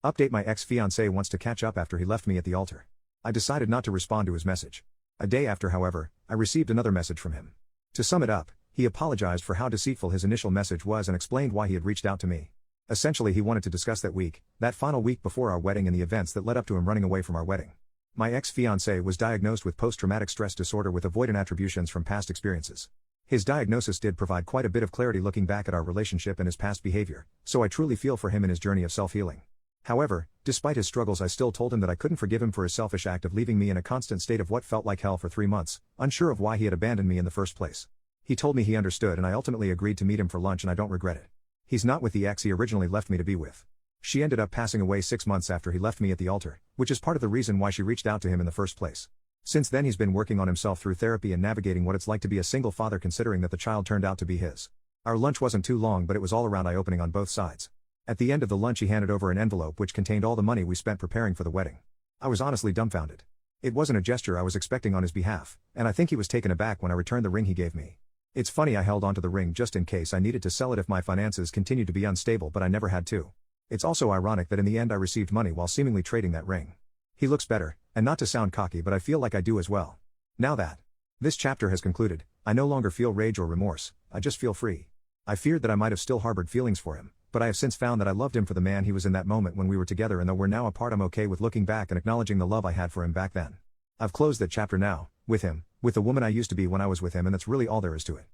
Update: my ex-fiancé wants to catch up after he left me at the altar. I decided not to respond to his message. A day after, however, I received another message from him. To sum it up, he apologized for how deceitful his initial message was and explained why he had reached out to me. Essentially, he wanted to discuss that final week before our wedding and the events that led up to him running away from our wedding. My ex-fiancé was diagnosed with post-traumatic stress disorder with avoidant attributions from past experiences. His diagnosis did provide quite a bit of clarity looking back at our relationship and his past behavior, so I truly feel for him in his journey of self-healing. However, despite his struggles, I still told him that I couldn't forgive him for his selfish act of leaving me in a constant state of what felt like hell for 3 months, unsure of why he had abandoned me in the first place. He told me he understood, and I ultimately agreed to meet him for lunch, and I don't regret it. He's not with the ex he originally left me to be with. She ended up passing away 6 months after he left me at the altar, which is part of the reason why she reached out to him in the first place. Since then he's been working on himself through therapy and navigating what it's like to be a single father, considering that the child turned out to be his. Our lunch wasn't too long, but it was all around eye-opening on both sides. At the end of the lunch he handed over an envelope which contained all the money we spent preparing for the wedding. I was honestly dumbfounded. It wasn't a gesture I was expecting on his behalf, and I think he was taken aback when I returned the ring he gave me. It's funny, I held onto the ring just in case I needed to sell it if my finances continued to be unstable, but I never had to. It's also ironic that in the end I received money while seemingly trading that ring. He looks better, and not to sound cocky, but I feel like I do as well. Now that this chapter has concluded, I no longer feel rage or remorse, I just feel free. I feared that I might have still harbored feelings for him, but I have since found that I loved him for the man he was in that moment when we were together, and though we're now apart, I'm okay with looking back and acknowledging the love I had for him back then. I've closed that chapter now, with him, with the woman I used to be when I was with him, and that's really all there is to it.